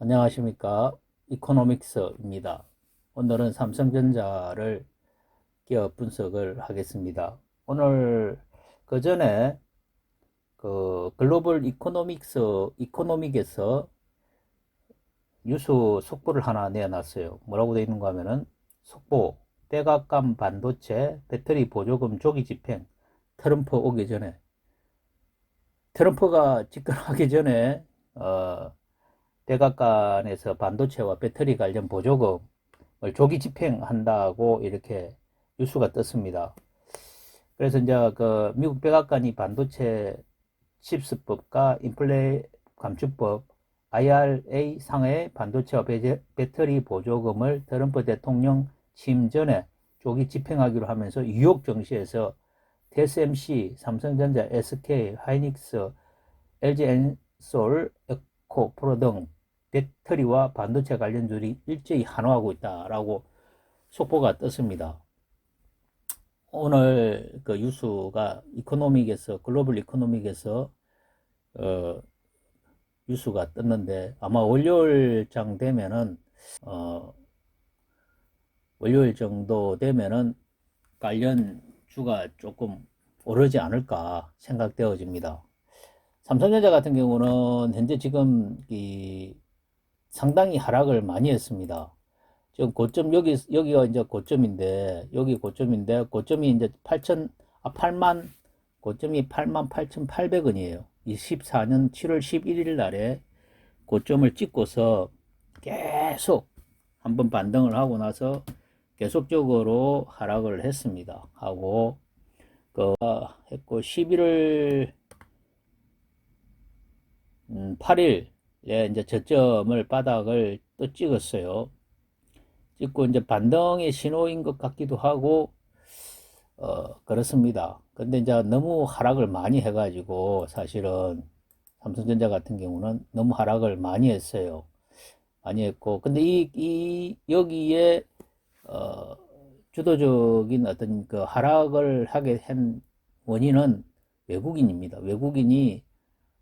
안녕하십니까. 이코노믹스입니다. 오늘은 삼성전자를 기업 분석을 하겠습니다. 오늘 그 전에 그 글로벌 이코노믹에서 뉴스 속보를 하나 내놨어요. 뭐라고 되어 있는가 하면은 속보, 백악관 반도체 배터리 보조금 조기 집행, 트럼프 오기 전에, 트럼프가 집권하기 전에 백악관에서 반도체와 배터리 관련 보조금을 조기 집행한다고 이렇게 뉴스가 떴습니다. 그래서 이제 그 미국 백악관이 반도체 칩스법과 인플레 감축법 IRA 상의 반도체와 배터리 보조금을 트럼프 대통령 취임 전에 조기 집행하기로 하면서 뉴욕 증시에서 TSMC, 삼성전자, SK, 하이닉스, LG엔솔, 에코프로 등 배터리와 반도체 관련주들이 일제히 환호하고 있다라고 속보가 떴습니다. 오늘 그 뉴스가 글로벌 이코노믹에서 어, 뉴스가 떴는데 아마 월요일장 되면은 어, 월요일 정도 되면은 관련 주가 조금 오르지 않을까 생각되어집니다. 삼성전자 같은 경우는 현재 지금 상당히 하락을 많이 했습니다. 지금 고점 여기가 이제 고점이 이제 8만 고점이 88,800원이에요. 24년 7월 11일 날에 고점을 찍고서 계속 한번 반등을 하고 나서 계속적으로 하락을 했습니다. 했고 11월 8일에 이제 저점을 바닥을 또 찍었어요. 찍고 이제 반등의 신호인 것 같기도 하고 그렇습니다. 근데 이제 너무 하락을 많이 해가지고 사실은 삼성전자 같은 경우는 너무 하락을 많이 했어요. 많이 했고 근데 여기에 주도적인 어떤 그 하락을 하게 한 원인은 외국인입니다. 외국인이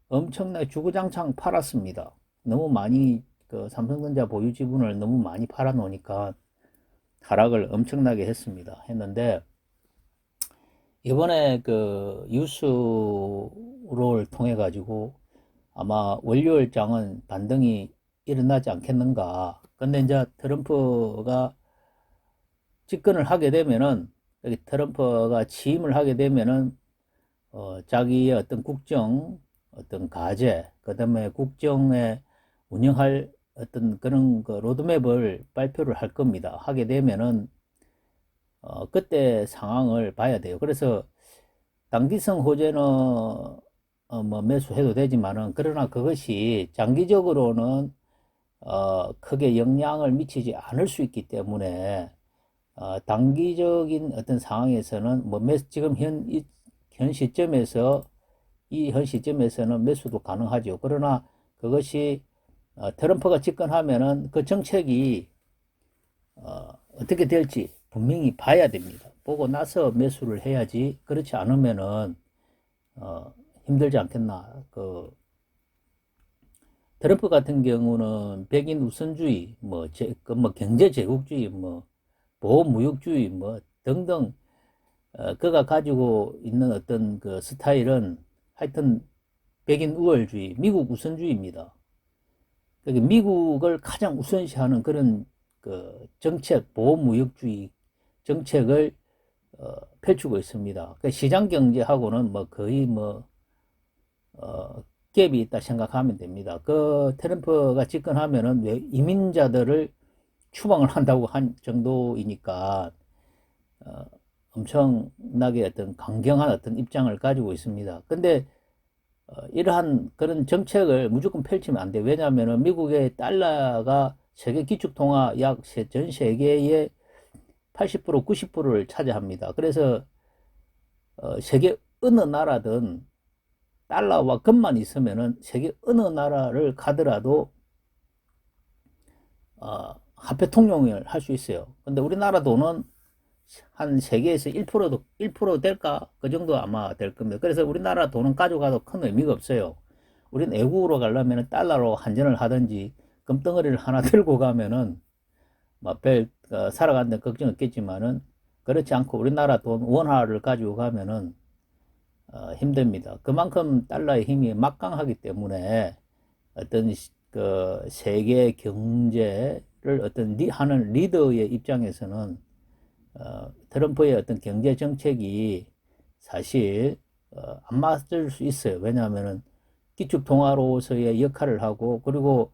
엄청나게 주구장창 팔았습니다. 너무 많이 그 삼성전자 보유 지분을 너무 많이 팔아 놓으니까 하락을 엄청나게 했는데 이번에 그 뉴스를 통해 가지고 아마 월요일 장은 반등이 일어나지 않겠는가. 근데 이제 트럼프가 집권을 하게 되면은 여기 트럼프가 취임을 하게 되면은 자기의 어떤 어떤 과제, 그 다음에 국정에 운영할 어떤 그런 그 로드맵을 발표를 할 겁니다. 하게 되면은 그때 상황을 봐야 돼요. 그래서 단기성 호재는 뭐 매수해도 되지만은 그러나 그것이 장기적으로는 크게 영향을 미치지 않을 수 있기 때문에 단기적인 어떤 상황에서는 뭐 지금 현 시점에서 현 시점에서는 매수도 가능하죠. 그러나 그것이 트럼프가 집권하면은 그 정책이 어떻게 될지 분명히 봐야 됩니다. 보고 나서 매수를 해야지. 그렇지 않으면은 힘들지 않겠나. 트럼프 같은 경우는 백인 우선주의, 뭐 경제 제국주의, 뭐 보호무역주의, 뭐 등등 그가 가지고 있는 어떤 그 스타일은 하여튼 백인 우월주의, 미국 우선주의입니다. 그러니까 미국을 가장 우선시하는 그런 그 정책, 보호무역주의 정책을 펼치고 있습니다. 그러니까 시장 경제하고는 뭐 거의 갭이 있다 생각하면 됩니다. 그 트럼프가 집권하면은 왜 이민자들을 추방을 한다고 한 정도이니까 엄청나게 어떤 강경한 어떤 입장을 가지고 있습니다. 근데 이러한 그런 정책을 무조건 펼치면 안 돼. 왜냐하면 미국의 달러가 세계 기축통화 전 세계의 80% 90%를 차지합니다. 그래서 세계 어느 나라든 달러와 금만 있으면은 세계 어느 나라를 가더라도 화폐 통용을 할 수 있어요. 근데 우리나라 돈은 한 세계에서 1% 될까? 그 정도 아마 될 겁니다. 그래서 우리나라 돈은 가져가도 큰 의미가 없어요. 우리는 외국으로 가려면 달러로 환전을 하든지 금덩어리를 하나 들고 가면은 뭐별 살아가는 데 걱정 없겠지만은 그렇지 않고 우리나라 돈 원화를 가지고 가면은 힘듭니다. 그만큼 달러의 힘이 막강하기 때문에 어떤 그 세계 경제를 어떤 하는 리더의 입장에서는 트럼프의 어떤 경제 정책이 사실 안 맞을 수 있어요. 왜냐하면은 기축 통화로서의 역할을 하고, 그리고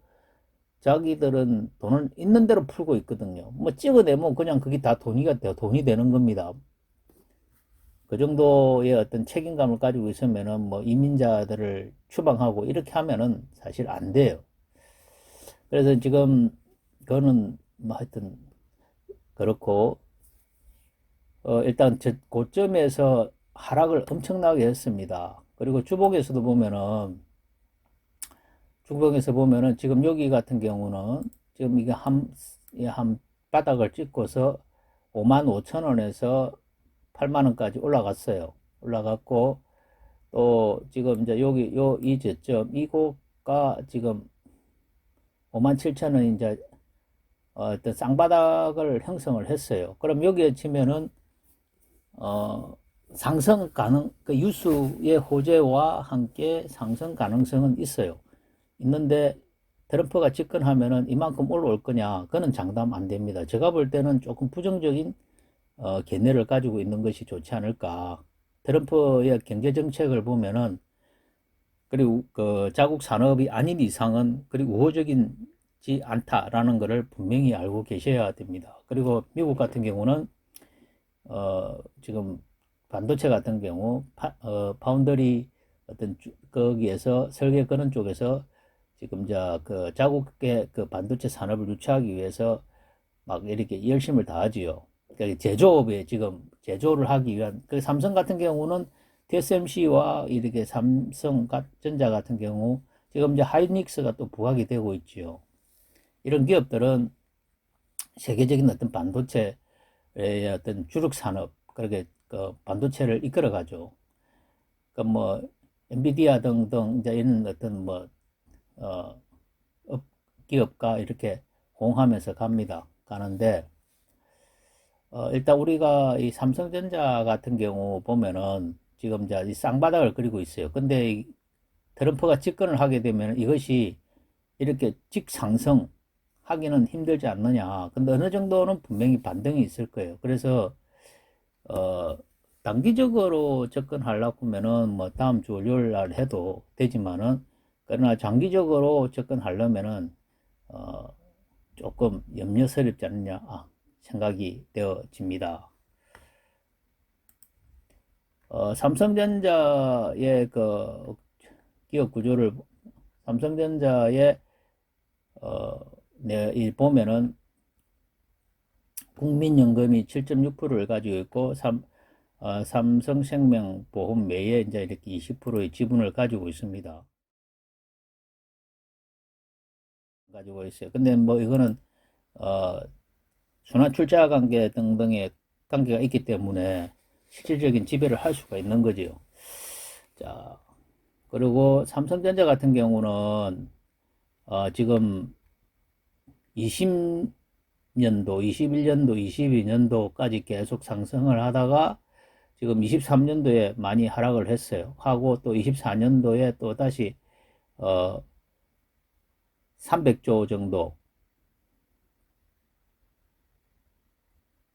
자기들은 돈을 있는 대로 풀고 있거든요. 뭐 찍어내면 그냥 그게 다 돈이 되는 겁니다. 그 정도의 어떤 책임감을 가지고 있으면은 뭐 이민자들을 추방하고 이렇게 하면은 사실 안 돼요. 그래서 지금 그거는 뭐 하여튼 그렇고, 일단 저 고점에서 하락을 엄청나게 했습니다. 그리고 주봉에서 보면은 지금 여기 같은 경우는 지금 이게 한 바닥을 찍고서 55,000원에서 8만원까지 올라갔어요. 올라갔고, 또 지금 이제 여기 이 저점 이곳가 지금 57,000원 이제 어떤 쌍바닥을 형성을 했어요. 그럼 여기에 치면은 상승 그 유수의 호재와 함께 상승 가능성은 있어요. 있는데 트럼프가 집권하면은 이만큼 올라올 거냐? 그는 장담 안 됩니다. 제가 볼 때는 조금 부정적인 견해를 가지고 있는 것이 좋지 않을까. 트럼프의 경제 정책을 보면은, 그리고 그 자국 산업이 아닌 이상은 그리고 우호적이지 않다라는 것을 분명히 알고 계셔야 됩니다. 그리고 미국 같은 경우는 지금 반도체 같은 경우 파운더리 어떤 거기에서 설계 그런 쪽에서 지금 그 자국의 그 반도체 산업을 유치하기 위해서 막 이렇게 열심을 다하지요. 그러니까 제조업에 지금 제조를 하기 위한, 그 삼성 같은 경우는 TSMC와 이렇게 삼성전자 같은 경우 지금 이제 하이닉스가 또 부각이 되고 있지요. 이런 기업들은 세계적인 어떤 반도체의 어떤 주력 산업, 그렇게 그 반도체를 이끌어가죠. 그 뭐 엔비디아 등등 이제 이런 어떤 뭐 기업과 이렇게 공하면서 가는데, 일단 우리가 이 삼성전자 같은 경우 보면은 지금 이제 이 쌍바닥을 그리고 있어요. 근데 트럼프가 집권을 하게 되면 이것이 이렇게 직상승 하기는 힘들지 않느냐. 근데 어느 정도는 분명히 반등이 있을 거예요. 그래서, 단기적으로 접근하려고 하면은 뭐 다음 주 월요일 날 해도 되지만은, 그러나 장기적으로 접근하려면은, 어, 조금 염려스럽지 않느냐 생각이 되어집니다. 삼성전자의 그 기업 구조를, 삼성전자의 보면은 국민연금이 7.6%를 가지고 있고, 삼성생명보험 매에 이제 이렇게 20%의 지분을 가지고 있습니다. 가지고 있어요. 근데 뭐 이거는 순환출자 관계 등등의 관계가 있기 때문에 실질적인 지배를 할 수가 있는 거지요. 자, 그리고 삼성전자 같은 경우는 지금 20년도, 21년도, 22년도까지 계속 상승을 하다가 지금 23년도에 많이 하락을 했어요. 하고 또 24년도에 또 다시 300조 정도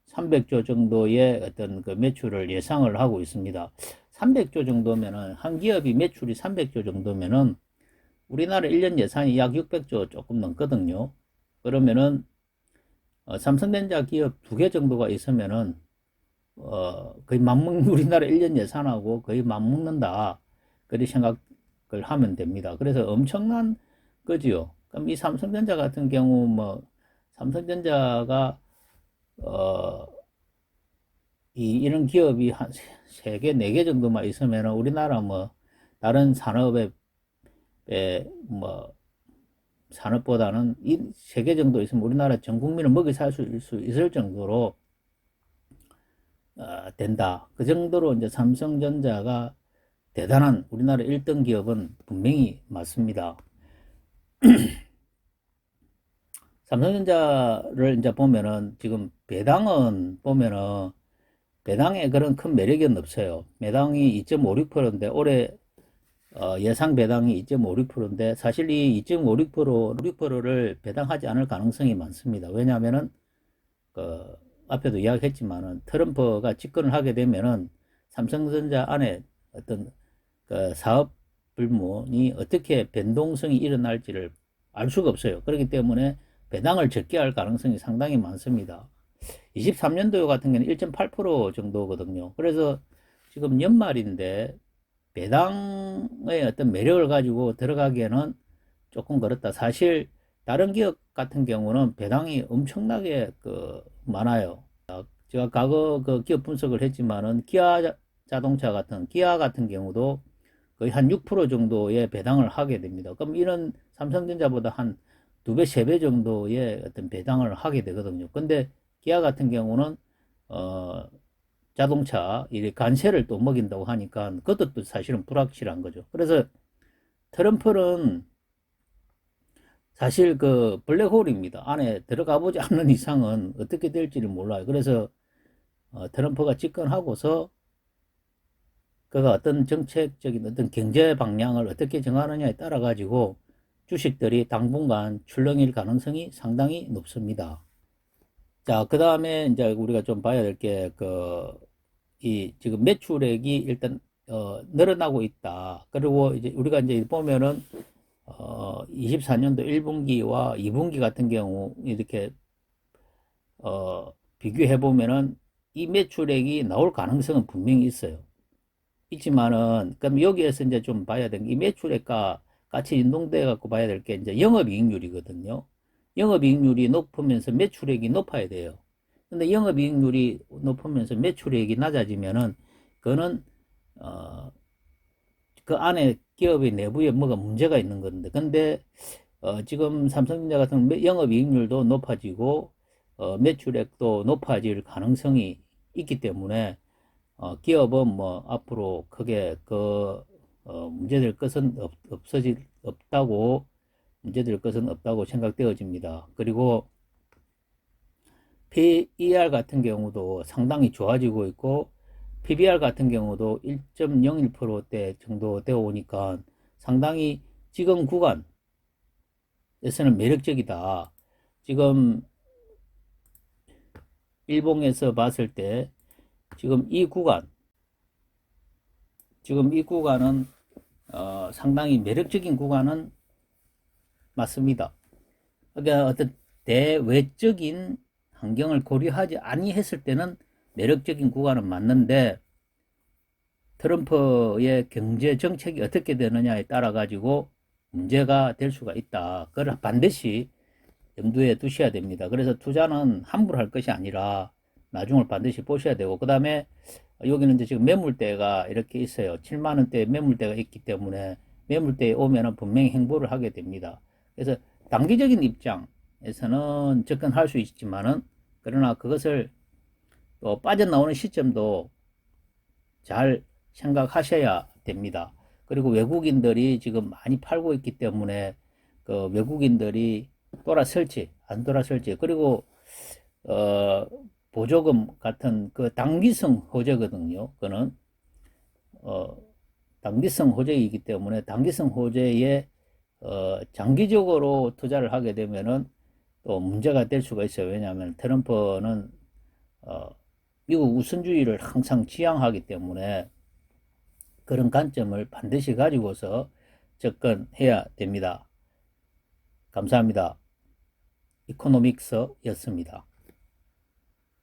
300조 정도의 어떤 그 매출을 예상을 하고 있습니다. 300조 정도면은, 한 기업이 매출이 300조 정도면은 우리나라 1년 예산이 약 600조 조금 넘거든요. 그러면은 삼성전자 기업 2개 정도가 있으면은 거의 우리나라 1년 예산하고 거의 맞먹는다. 그렇게 생각을 하면 됩니다. 그래서 엄청난 거지요. 그럼 이 삼성전자 같은 경우 뭐 삼성전자가 이런 기업이 한 3개, 4개 정도만 있으면 우리나라 뭐 다른 산업의 뭐 산업보다는 이 3개 정도 있으면 우리나라 전 국민을 먹이 살 수 있을 정도로 된다. 그 정도로 이제 삼성전자가 대단한 우리나라 1등 기업은 분명히 맞습니다. 삼성전자를 이제 보면은 지금 배당은 보면은 배당에 그런 큰 매력은 없어요. 배당이 2.56%인데 올해 예상 배당이 2.56%인데 사실 이 2.56%를 배당하지 않을 가능성이 많습니다. 왜냐하면은 그 앞에도 이야기했지만은 트럼프가 집권을 하게 되면은 삼성전자 안에 어떤 그 사업 불문이 어떻게 변동성이 일어날지를 알 수가 없어요. 그렇기 때문에 배당을 적게 할 가능성이 상당히 많습니다. 23년도 같은 경우는 1.8% 정도거든요. 그래서 지금 연말인데 배당의 어떤 매력을 가지고 들어가기에는 조금 그렇다. 사실 다른 기업 같은 경우는 배당이 엄청나게 많아요. 제가 과거 그 기업 분석을 했지만은 자동차 같은 기아 같은 경우도 거의 한 6% 정도의 배당을 하게 됩니다. 그럼 이런 삼성전자보다 한 2배, 3배 정도의 어떤 배당을 하게 되거든요. 근데 기아 같은 경우는 어 자동차 이 관세를 또 먹인다고 하니까 그것도 또 사실은 불확실한 거죠. 그래서 트럼프는 사실 그 블랙홀입니다. 안에 들어가 보지 않는 이상은 어떻게 될지를 몰라요. 그래서 트럼프가 집권하고서 그가 어떤 정책적인 어떤 경제 방향을 어떻게 정하느냐에 따라 가지고 주식들이 당분간 출렁일 가능성이 상당히 높습니다. 자, 그 다음에 이제 우리가 좀 봐야 될 게, 이 지금 매출액이 일단, 늘어나고 있다. 그리고 이제 우리가 이제 보면은, 24년도 1분기와 2분기 같은 경우 이렇게, 비교해 보면은 이 매출액이 나올 가능성은 분명히 있어요. 있지만은, 그럼 여기에서 이제 좀 봐야 되는 게, 이 매출액과 같이 연동돼 갖고 봐야 될 게 이제 영업이익률이거든요. 영업이익률이 높으면서 매출액이 높아야 돼요. 근데 영업이익률이 높으면서 매출액이 낮아지면은, 그거는, 어, 그 안에 기업의 내부에 뭐가 문제가 있는 건데, 근데, 지금 삼성전자 같은 영업이익률도 높아지고, 매출액도 높아질 가능성이 있기 때문에, 기업은 뭐 앞으로 크게 문제될 것은 없다고 문제될 것은 없다고 생각되어집니다. 그리고 PER 같은 경우도 상당히 좋아지고 있고 PBR 같은 경우도 1.01%대 정도 되어 오니까 상당히 지금 구간에서는 매력적이다. 지금 일봉에서 봤을 때 지금 이 구간은 상당히 매력적인 구간은 맞습니다. 그러니까 어떤 대외적인 환경을 고려하지 아니했을 때는 매력적인 구간은 맞는데 트럼프의 경제 정책이 어떻게 되느냐에 따라 가지고 문제가 될 수가 있다. 그걸 반드시 염두에 두셔야 됩니다. 그래서 투자는 함부로 할 것이 아니라 나중을 반드시 보셔야 되고 그 다음에 여기는 이제 지금 매물대가 이렇게 있어요. 7만 원대 매물대가 있기 때문에 매물대에 오면은 분명히 행보를 하게 됩니다. 그래서 단기적인 입장에서는 접근할 수 있지만은 그러나 그것을 또 빠져나오는 시점도 잘 생각하셔야 됩니다. 그리고 외국인들이 지금 많이 팔고 있기 때문에 그 외국인들이 돌아설지 안 돌아설지 그리고 어 보조금 같은 그 단기성 호재거든요. 그는 단기성 호재이기 때문에 단기성 호재에 장기적으로 투자를 하게 되면은 또 문제가 될 수가 있어요. 왜냐하면 트럼프는 어, 미국 우선주의를 항상 지향하기 때문에 그런 관점을 반드시 가지고서 접근해야 됩니다. 감사합니다. 이코노믹스였습니다.